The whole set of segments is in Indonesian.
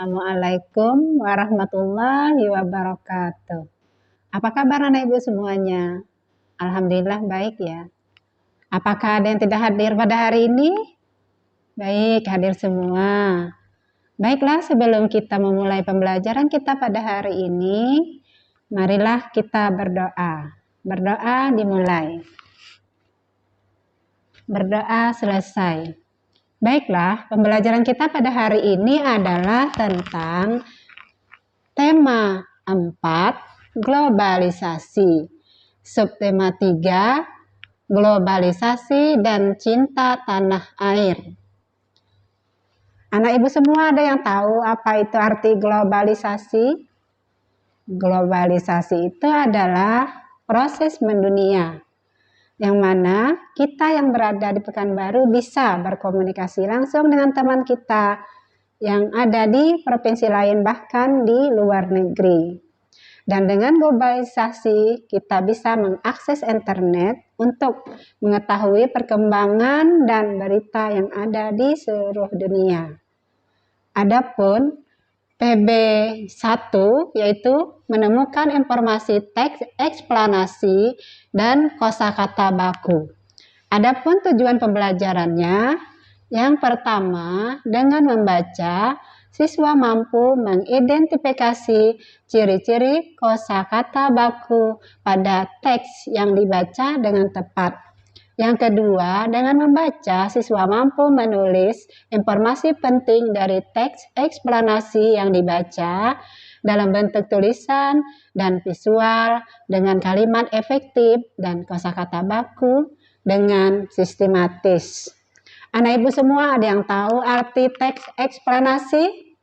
Assalamualaikum warahmatullahi wabarakatuh. Apa kabar anak ibu semuanya? Alhamdulillah baik ya. Apakah ada yang tidak hadir pada hari ini? Baik, hadir semua. Baiklah, sebelum kita memulai pembelajaran kita pada hari ini, marilah kita berdoa. Berdoa dimulai. Berdoa selesai. Baiklah, pembelajaran kita pada hari ini adalah tentang tema 4, globalisasi. Subtema 3, globalisasi dan cinta tanah air. Anak ibu semua ada yang tahu apa itu arti globalisasi? Globalisasi itu adalah proses mendunia, yang mana kita yang berada di Pekanbaru bisa berkomunikasi langsung dengan teman kita yang ada di provinsi lain bahkan di luar negeri. Dan dengan globalisasi kita bisa mengakses internet untuk mengetahui perkembangan dan berita yang ada di seluruh dunia. Adapun PB1 yaitu menemukan informasi teks eksplanasi dan kosakata baku. Adapun tujuan pembelajarannya, yang pertama dengan membaca, siswa mampu mengidentifikasi ciri-ciri kosakata baku pada teks yang dibaca dengan tepat. Yang kedua, dengan membaca, siswa mampu menulis informasi penting dari teks eksplanasi yang dibaca dalam bentuk tulisan dan visual dengan kalimat efektif dan kosakata baku dengan sistematis. Anak ibu semua ada yang tahu arti teks eksplanasi?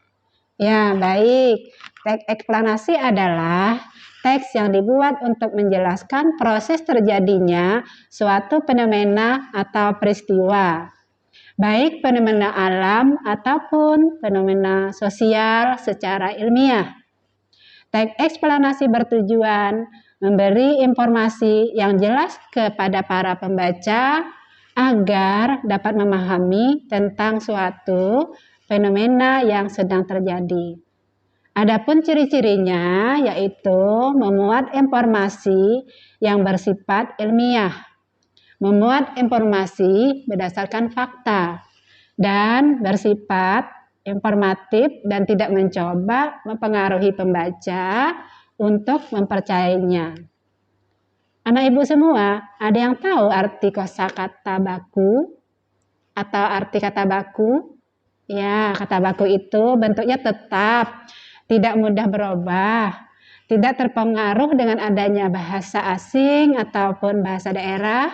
Ya, baik. Teks eksplanasi adalah teks yang dibuat untuk menjelaskan proses terjadinya suatu fenomena atau peristiwa, baik fenomena alam ataupun fenomena sosial secara ilmiah. Teks eksplanasi bertujuan memberi informasi yang jelas kepada para pembaca agar dapat memahami tentang suatu fenomena yang sedang terjadi. Adapun ciri-cirinya yaitu memuat informasi yang bersifat ilmiah, memuat informasi berdasarkan fakta, dan bersifat informatif dan tidak mencoba mempengaruhi pembaca untuk mempercayainya. Anak ibu semua, ada yang tahu arti kosakata baku atau arti kata baku? Ya, kata baku itu bentuknya tetap, tidak mudah berubah, tidak terpengaruh dengan adanya bahasa asing ataupun bahasa daerah.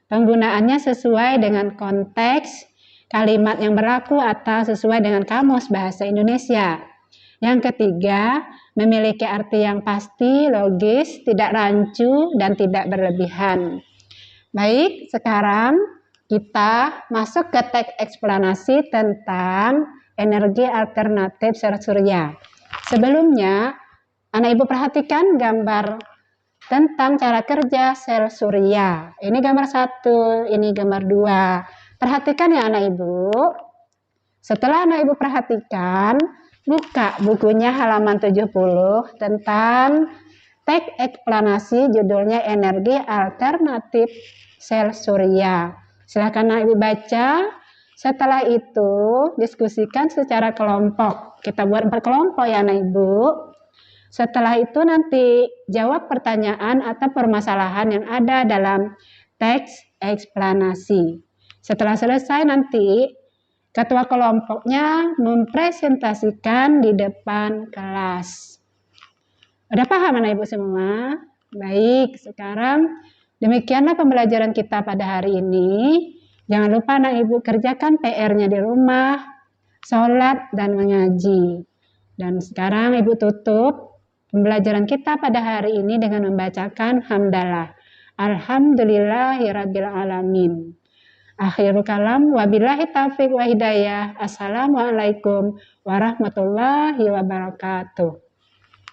Penggunaannya sesuai dengan konteks kalimat yang berlaku atau sesuai dengan kamus bahasa Indonesia. Yang ketiga, memiliki arti yang pasti, logis, tidak rancu, dan tidak berlebihan. Baik, sekarang kita masuk ke teks eksplanasi tentang energi alternatif sel surya. Sebelumnya, anak ibu perhatikan gambar tentang cara kerja sel surya. Ini gambar 1, ini gambar 2. Perhatikan ya anak ibu. Setelah anak ibu perhatikan, buka bukunya halaman 70 tentang teks eksplanasi, judulnya energi alternatif sel surya. Silakan anak ibu baca. Setelah itu diskusikan secara kelompok. Kita buat 4 kelompok ya anak ibu. Setelah itu nanti jawab pertanyaan atau permasalahan yang ada dalam teks eksplanasi. Setelah selesai nanti ketua kelompoknya mempresentasikan di depan kelas. Udah paham anak ibu semua? Baik, sekarang demikianlah pembelajaran kita pada hari ini. Jangan lupa anak ibu kerjakan PR-nya di rumah, sholat dan mengaji. Dan sekarang ibu tutup pembelajaran kita pada hari ini dengan membacakan hamdalah. Alhamdulillahirabbil alamin. Akhirul kalam, wabillahi taufiq wa hidayah. Assalamualaikum warahmatullahi wabarakatuh.